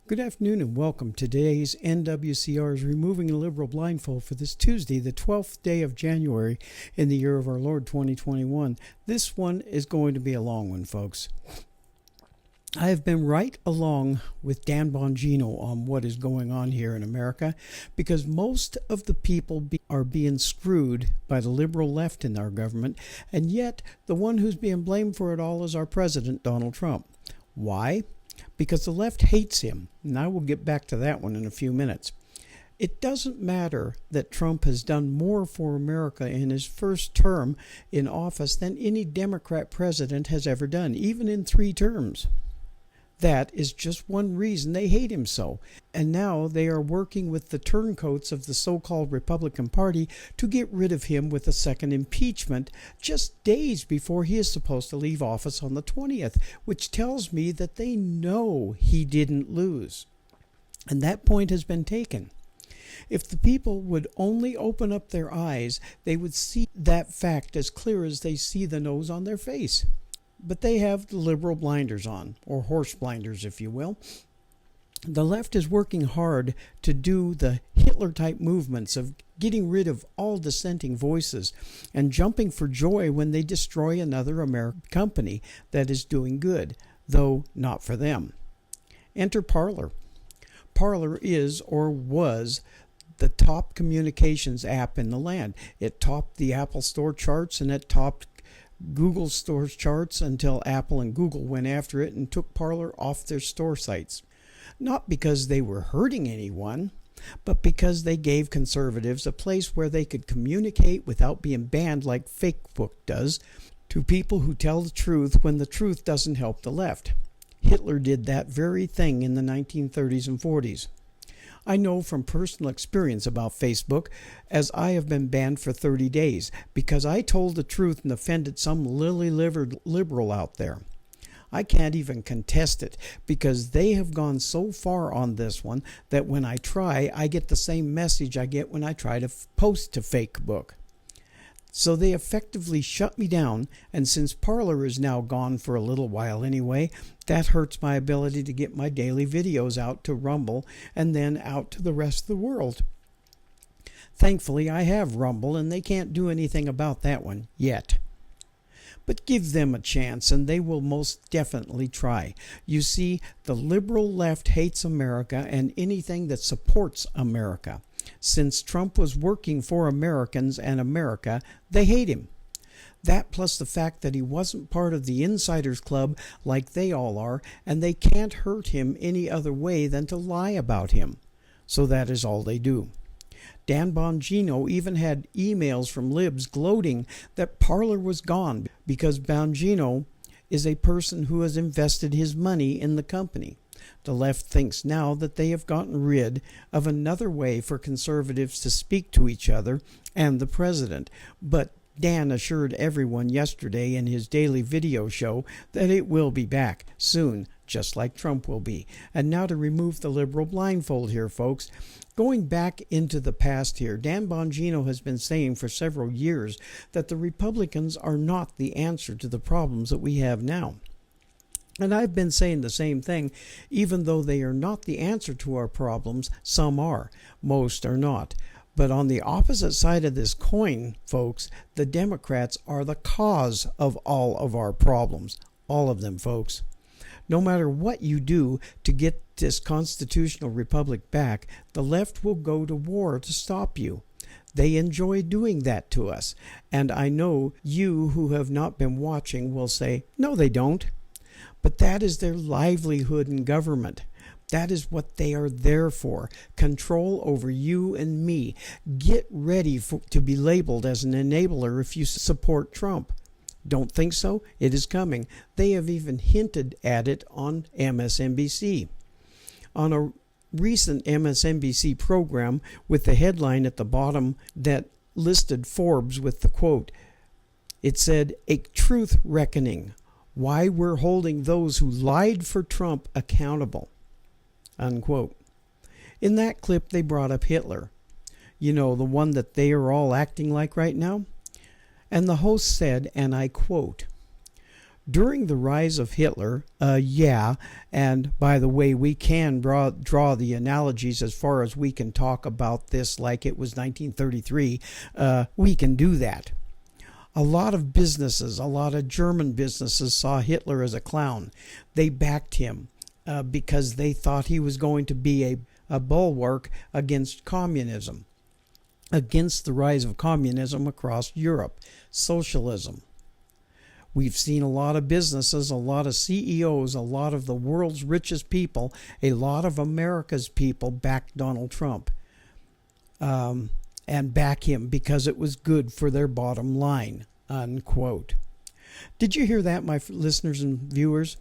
Good afternoon and welcome to today's NWCR's Removing a Liberal Blindfold for this Tuesday, the 12th day of January in the year of our Lord 2021. This one is going to be a long one, folks. I have been right along with Dan Bongino on what is going on here in America because most of the people are being screwed by the liberal left in our government, and yet the one who's being blamed for it all is our president, Donald Trump. Why? Because the left hates him, and I will get back to that one in a few minutes. It doesn't matter that Trump has done more for America in his first term in office than any Democrat president has ever done, even in 3 terms. That is just one reason they hate him so. And now they are working with the turncoats of the so-called Republican Party to get rid of him with a second impeachment just days before he is supposed to leave office on the 20th, which tells me that they know he didn't lose. And that point has been taken. If the people would only open up their eyes, they would see that fact as clear as they see the nose on their face. But they have the liberal blinders on, or horse blinders, if you will. The left is working hard to do the Hitler-type movements of getting rid of all dissenting voices and jumping for joy when they destroy another American company that is doing good, though not for them. Enter Parler. Parler is, or was, the top communications app in the land. It topped the Apple Store charts and it topped Google Store charts until Apple and Google went after it and took Parler off their store sites. Not because they were hurting anyone, but because they gave conservatives a place where they could communicate without being banned like Facebook does to people who tell the truth when the truth doesn't help the left. Hitler did that very thing in the 1930s and 40s. I know from personal experience about Facebook, as I have been banned for 30 days because I told the truth and offended some lily-livered liberal out there. I can't even contest it because they have gone so far on this one that when I try, I get the same message I get when I try to post to Facebook. So they effectively shut me down, and since Parler is now gone for a little while anyway, that hurts my ability to get my daily videos out to Rumble and then out to the rest of the world. Thankfully, I have Rumble, and they can't do anything about that one yet. But give them a chance, and they will most definitely try. You see, the liberal left hates America and anything that supports America. Since Trump was working for Americans and America, they hate him. That plus the fact that he wasn't part of the insiders club like they all are, and they can't hurt him any other way than to lie about him. So that is all they do. Dan Bongino even had emails from libs gloating that Parler was gone because Bongino is a person who has invested his money in the company. The left thinks now that they have gotten rid of another way for conservatives to speak to each other and the president, but Dan assured everyone yesterday in his daily video show that it will be back soon, just like Trump will be. And now to remove the liberal blindfold here, folks. Going back into the past here, Dan Bongino has been saying for several years that the Republicans are not the answer to the problems that we have now. And I've been saying the same thing, even though they are not the answer to our problems. Some are, most are not. But on the opposite side of this coin, folks, the Democrats are the cause of all of our problems. All of them, folks. No matter what you do to get this constitutional republic back, the left will go to war to stop you. They enjoy doing that to us. And I know you who have not been watching will say, no, they don't. But that is their livelihood in government. That is what they are there for. Control over you and me. Get ready to be labeled as an enabler if you support Trump. Don't think so? It is coming. They have even hinted at it on MSNBC. On a recent MSNBC program with the headline at the bottom that listed Forbes with the quote, it said, "A truth reckoning. Why we're holding those who lied for Trump accountable," unquote. In that clip, they brought up Hitler. You know, the one that they are all acting like right now? And the host said, and I quote, During the rise of Hitler, and by the way, we can draw the analogies as far as we can talk about this like it was 1933. We can do that. A lot of businesses, a lot of German businesses saw Hitler as a clown. They backed him because they thought he was going to be a bulwark against communism, against the rise of communism across Europe, socialism. We've seen a lot of businesses, a lot of CEOs, a lot of the world's richest people, a lot of America's people back Donald Trump and back him because it was good for their bottom line, unquote. Did you hear that, my listeners and viewers?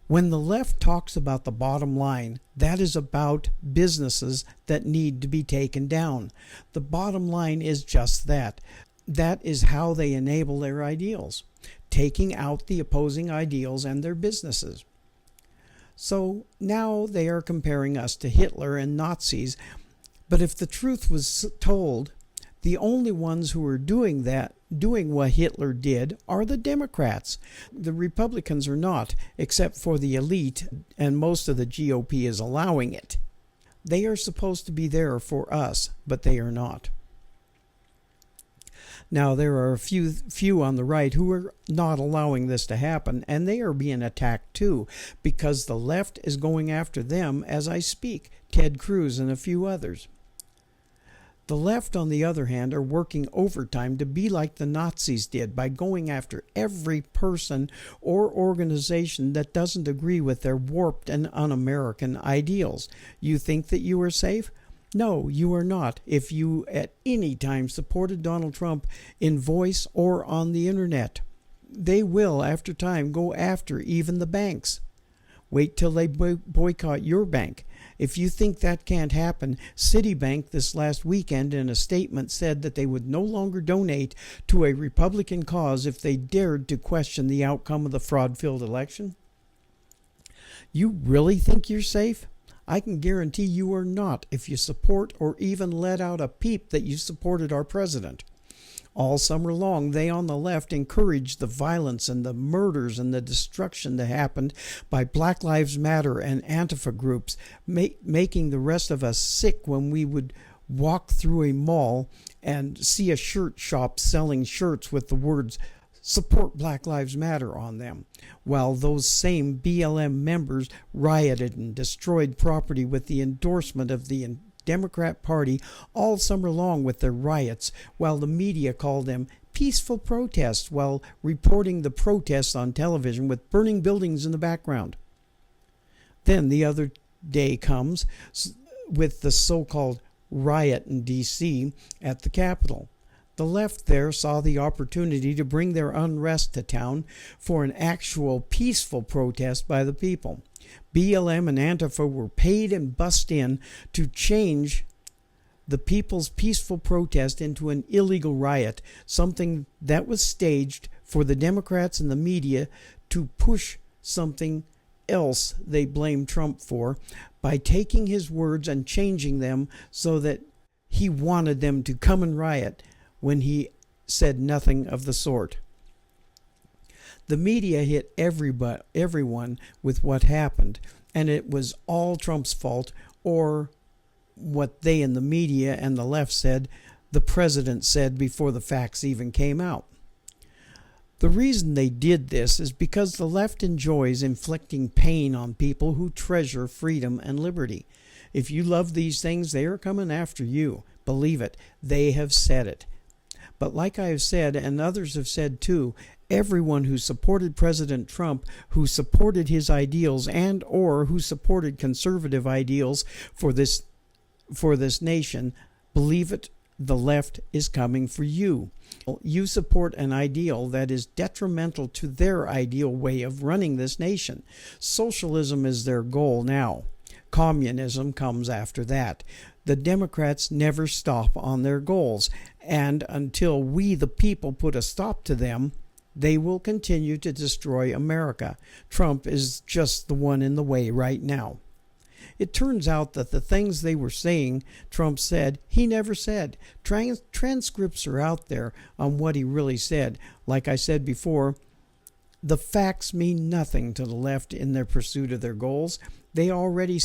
When the left talks about the bottom line, that is about businesses that need to be taken down. The bottom line is just that. That is how they enable their ideals, taking out the opposing ideals and their businesses. So now they are comparing us to Hitler and Nazis, but if the truth was told, the only ones who are doing what Hitler did, are the Democrats. The Republicans are not, except for the elite, and most of the GOP is allowing it. They are supposed to be there for us, but they are not. Now, there are a few on the right who are not allowing this to happen, and they are being attacked too, because the left is going after them as I speak, Ted Cruz and a few others. The left, on the other hand, are working overtime to be like the Nazis did by going after every person or organization that doesn't agree with their warped and un-American ideals. You think that you are safe? No, you are not if you at any time supported Donald Trump in voice or on the internet. They will, after time, go after even the banks. Wait till they boycott your bank. If you think that can't happen, Citibank this last weekend in a statement said that they would no longer donate to a Republican cause if they dared to question the outcome of the fraud-filled election. You really think you're safe? I can guarantee you are not if you support or even let out a peep that you supported our president. All summer long, they on the left encouraged the violence and the murders and the destruction that happened by Black Lives Matter and Antifa groups, making the rest of us sick when we would walk through a mall and see a shirt shop selling shirts with the words "Support Black Lives Matter" on them, while those same BLM members rioted and destroyed property with the endorsement of the Democrat Party all summer long with their riots, while the media called them peaceful protests while reporting the protests on television with burning buildings in the background. Then the other day comes with the so-called riot in D.C. at the Capitol. The left there saw the opportunity to bring their unrest to town for an actual peaceful protest by the people. BLM and Antifa were paid and bussed in to change the people's peaceful protest into an illegal riot, something that was staged for the Democrats and the media to push something else they blamed Trump for by taking his words and changing them so that he wanted them to come and riot when he said nothing of the sort. The media hit everyone with what happened, and it was all Trump's fault, or what they in the media and the left said, the president said before the facts even came out. The reason they did this is because the left enjoys inflicting pain on people who treasure freedom and liberty. If you love these things, they are coming after you. Believe it, they have said it. But like I have said, and others have said too, everyone who supported President Trump, who supported his ideals and or who supported conservative ideals for this nation, believe it, the left is coming for you. You support an ideal that is detrimental to their ideal way of running this nation. Socialism is their goal now. Communism comes after that. The Democrats never stop on their goals, and until we, the people, put a stop to them, they will continue to destroy America. Trump is just the one in the way right now. It turns out that the things they were saying Trump said, he never said. Transcripts are out there on what he really said. Like I said before, The facts mean nothing to the left in their pursuit of their goals. They already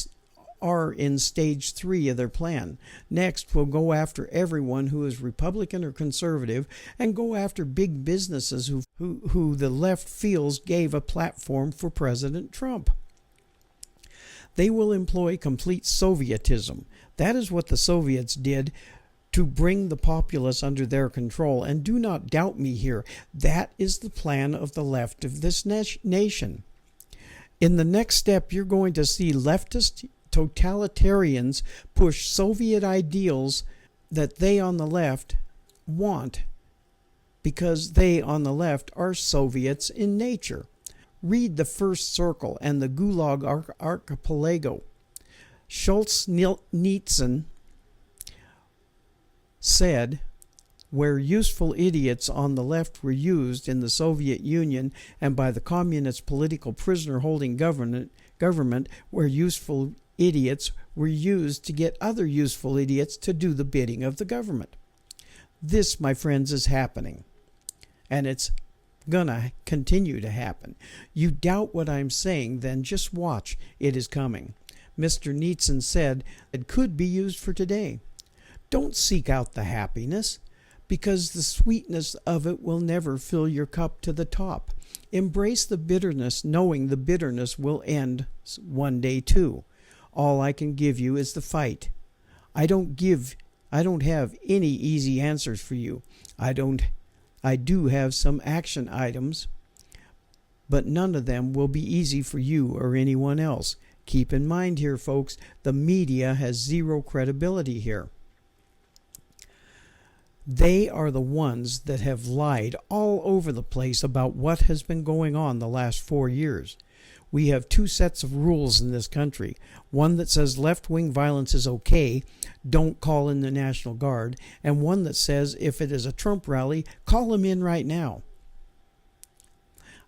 are in stage 3 of their plan. Next, we'll go after everyone who is Republican or conservative, and go after big businesses who the left feels gave a platform for President Trump. They will employ complete Sovietism. That is what the Soviets did to bring the populace under their control. And do not doubt me here. That is the plan of the left of this nation. In the next step, you're going to see leftist totalitarians push Soviet ideals that they on the left want, because they on the left are Soviets in nature. Read The First Circle and the Gulag Archipelago. Solzhenitsyn said, where useful idiots on the left were used in the Soviet Union and by the communist political prisoner-holding government, where useful idiots were used to get other useful idiots to do the bidding of the government. This, my friends, is happening. And it's gonna continue to happen. You doubt what I'm saying, then just watch. It is coming. Mr. Nietzsche said it could be used for today. Don't seek out the happiness, because the sweetness of it will never fill your cup to the top. Embrace the bitterness, knowing the bitterness will end one day too. All I can give you is the fight. I don't have any easy answers for you. I do have some action items, but none of them will be easy for you or anyone else. Keep in mind here, folks, the media has zero credibility here. They are the ones that have lied all over the place about what has been going on the last 4 years. We have 2 sets of rules in this country. One that says left-wing violence is okay, don't call in the National Guard, and one that says if it is a Trump rally, call him in right now.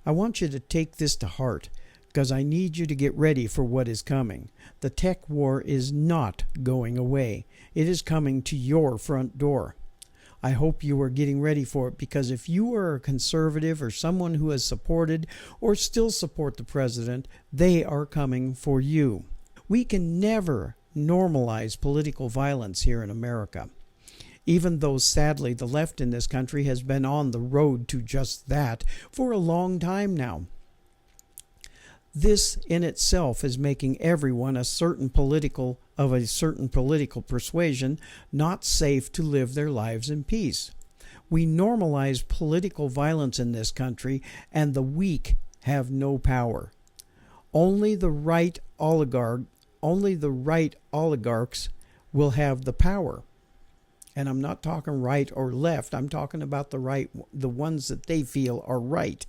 I want you to take this to heart, because I need you to get ready for what is coming. The tech war is not going away. It is coming to your front door. I hope you are getting ready for it, because if you are a conservative or someone who has supported or still support the president, they are coming for you. We can never normalize political violence here in America, even though sadly the left in this country has been on the road to just that for a long time now. This in itself is making everyone of a certain political persuasion not safe to live their lives in peace. We normalize political violence in this country, and the weak have no power. Only the right oligarchs will have the power. And I'm not talking right or left. I'm talking about the ones that they feel are right.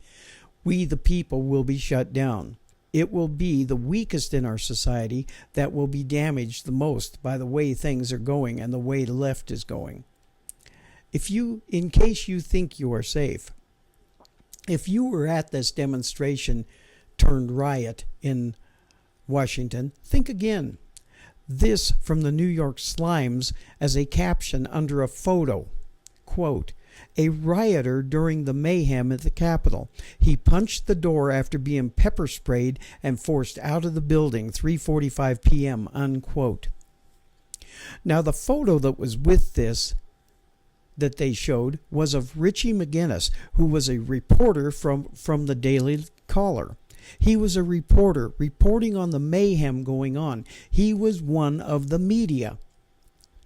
We, the people, will be shut down. It will be the weakest in our society that will be damaged the most by the way things are going and the way the left is going. In case you think you are safe, if you were at this demonstration turned riot in Washington, think again. This from the New York Slimes as a caption under a photo. Quote, a rioter during the mayhem at the Capitol. He punched the door after being pepper sprayed and forced out of the building, 3:45 p.m., unquote. Now, the photo that was with this that they showed was of Richie McGinnis, who was a reporter from the Daily Caller. He was a reporter reporting on the mayhem going on. He was one of the media,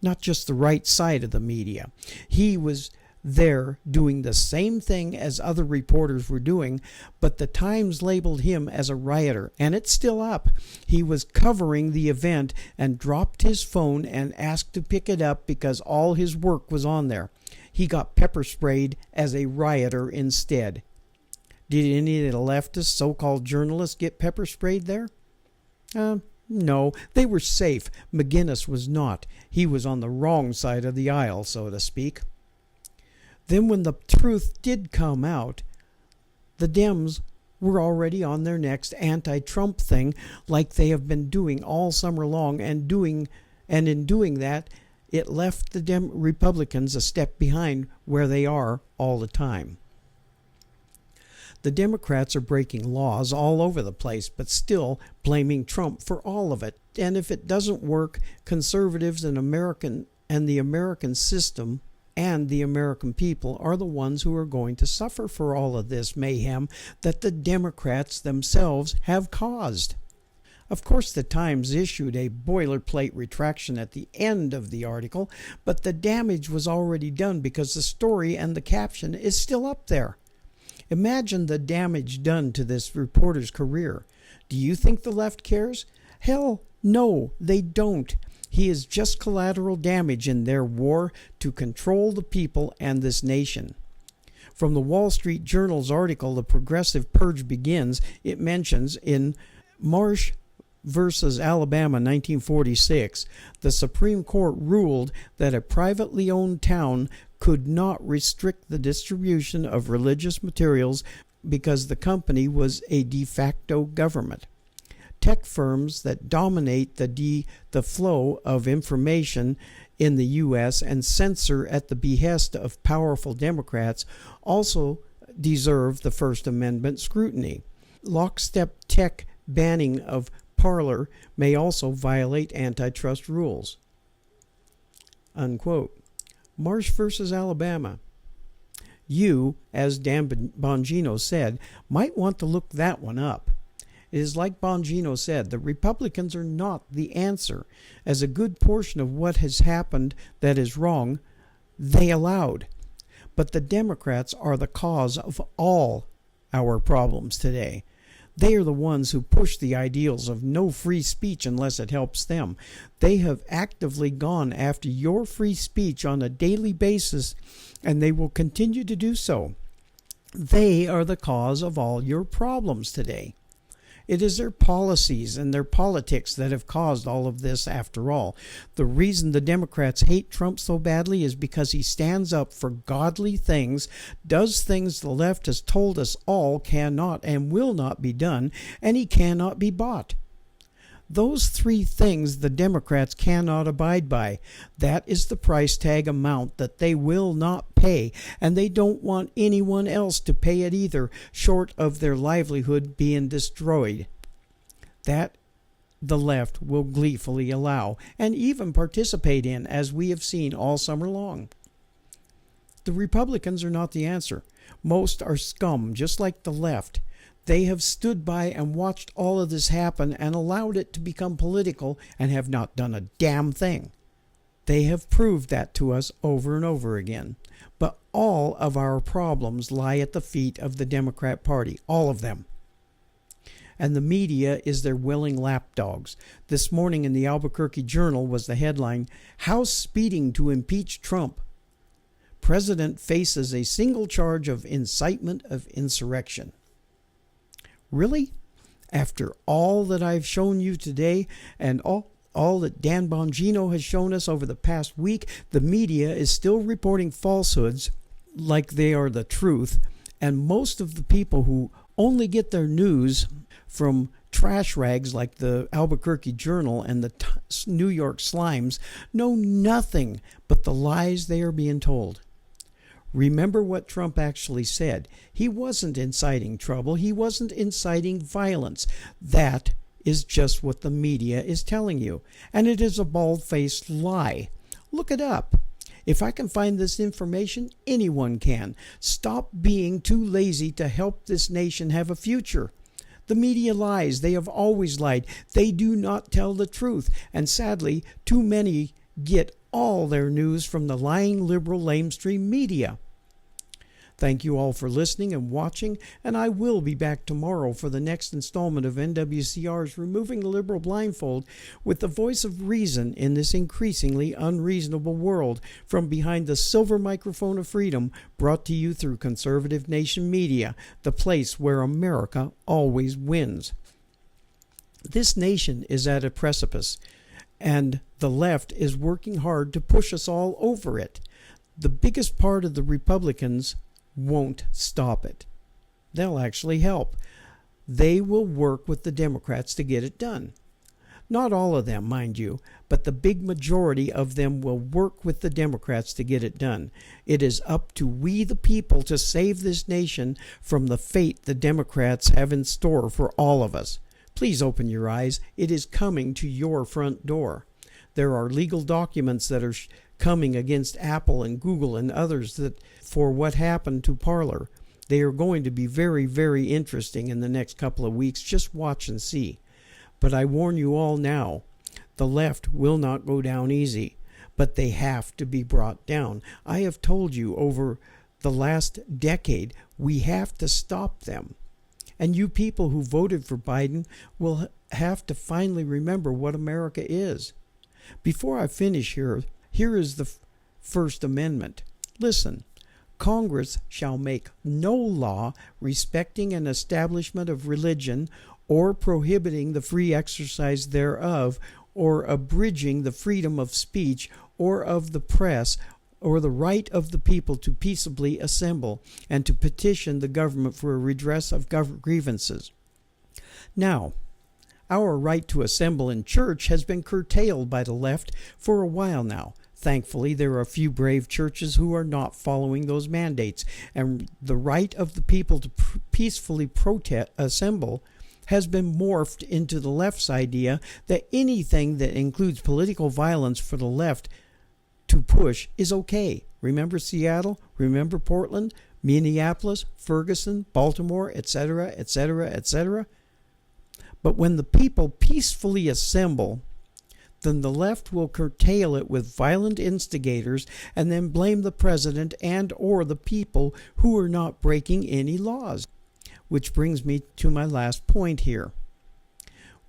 not just the right side of the media. He was there doing the same thing as other reporters were doing, but the Times labeled him as a rioter, and it's still up. He was covering the event and dropped his phone and asked to pick it up because all his work was on there. He got pepper sprayed as a rioter instead. Did any of the leftist so-called journalists get pepper sprayed there? No, they were safe. McGinnis was not. He was on the wrong side of the aisle, so to speak. Then when the truth did come out, the Dems were already on their next anti-Trump thing like they have been doing all summer long, and in doing that, it left the Republicans a step behind where they are all the time. The Democrats are breaking laws all over the place, but still blaming Trump for all of it. And if it doesn't work, conservatives and the American system and the American people are the ones who are going to suffer for all of this mayhem that the Democrats themselves have caused. Of course, the Times issued a boilerplate retraction at the end of the article, but the damage was already done because the story and the caption is still up there. Imagine the damage done to this reporter's career. Do you think the left cares? Hell, no, they don't. He is just collateral damage in their war to control the people and this nation. From the Wall Street Journal's article, The Progressive Purge Begins, it mentions in Marsh versus Alabama 1946, the Supreme Court ruled that a privately owned town could not restrict the distribution of religious materials because the company was a de facto government. Tech firms that dominate the flow of information in the U.S. and censor at the behest of powerful Democrats also deserve the First Amendment scrutiny. Lockstep tech banning of Parler may also violate antitrust rules. Unquote. Marsh versus Alabama. You, as Dan Bongino said, might want to look that one up. It is like Bongino said, the Republicans are not the answer, as a good portion of what has happened that is wrong, they allowed. But the Democrats are the cause of all our problems today. They are the ones who push the ideals of no free speech unless it helps them. They have actively gone after your free speech on a daily basis, and they will continue to do so. They are the cause of all your problems today. It is their policies and their politics that have caused all of this after all. The reason the Democrats hate Trump so badly is because he stands up for godly things, does things the left has told us all cannot and will not be done, and he cannot be bought. Those three things the Democrats cannot abide by. That is the price tag amount that they will not pay, and they don't want anyone else to pay it either, short of their livelihood being destroyed. That the left will gleefully allow, and even participate in, as we have seen all summer long. The Republicans are not the answer. Most are scum, just like the left. They have stood by and watched all of this happen and allowed it to become political and have not done a damn thing. They have proved that to us over and over again. But all of our problems lie at the feet of the Democrat Party, all of them. And the media is their willing lapdogs. This morning in the Albuquerque Journal was the headline, House Speeding to Impeach Trump. President faces a single charge of incitement of insurrection. Really? After all that I've shown you today and all that Dan Bongino has shown us over the past week, the media is still reporting falsehoods like they are the truth, and most of the people who only get their news from trash rags like the Albuquerque Journal and the New York Slimes know nothing but the lies they are being told. Remember what Trump actually said. He wasn't inciting trouble. He wasn't inciting violence. That is just what the media is telling you. And it is a bald-faced lie. Look it up. If I can find this information, anyone can. Stop being too lazy to help this nation have a future. The media lies. They have always lied. They do not tell the truth. And sadly, too many get all their news from the lying liberal lamestream media. Thank you all for listening and watching, and I will be back tomorrow for the next installment of NWCR's Removing the Liberal Blindfold with the voice of reason in this increasingly unreasonable world from behind the silver microphone of freedom, brought to you through Conservative Nation Media, the place where America always wins. This nation is at a precipice, and the left is working hard to push us all over it. The biggest part of the Republicans won't stop it. They'll actually help. They will work with the Democrats to get it done. Not all of them, mind you, but the big majority of them will work with the Democrats to get it done. It is up to we the people to save this nation from the fate the Democrats have in store for all of us. Please open your eyes. It is coming to your front door. There are legal documents that are coming against Apple and Google and others that for what happened to Parler. They are going to be very, very interesting in the next couple of weeks. Just watch and see. But I warn you all now, the left will not go down easy, but they have to be brought down. I have told you over the last decade, we have to stop them. And you people who voted for Biden will have to finally remember what America is. Before I finish here is the First Amendment. Listen. Congress shall make no law respecting an establishment of religion or prohibiting the free exercise thereof or abridging the freedom of speech or of the press or the right of the people to peaceably assemble and to petition the government for a redress of grievances. Now, our right to assemble in church has been curtailed by the left for a while now. Thankfully, there are a few brave churches who are not following those mandates, and the right of the people to peacefully assemble has been morphed into the left's idea that anything that includes political violence for the left to push is okay. Remember Seattle? Remember Portland? Minneapolis? Ferguson? Baltimore? Etc., etc., etc.? But when the people peacefully assemble, then the left will curtail it with violent instigators and then blame the president and or the people who are not breaking any laws. Which brings me to my last point here.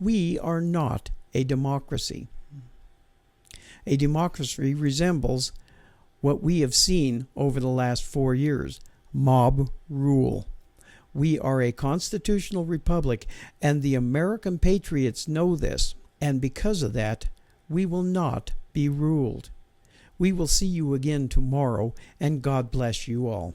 We are not a democracy. A democracy resembles what we have seen over the last 4 years, mob rule. We are a constitutional republic, and the American patriots know this, and because of that, we will not be ruled. We will see you again tomorrow, and God bless you all.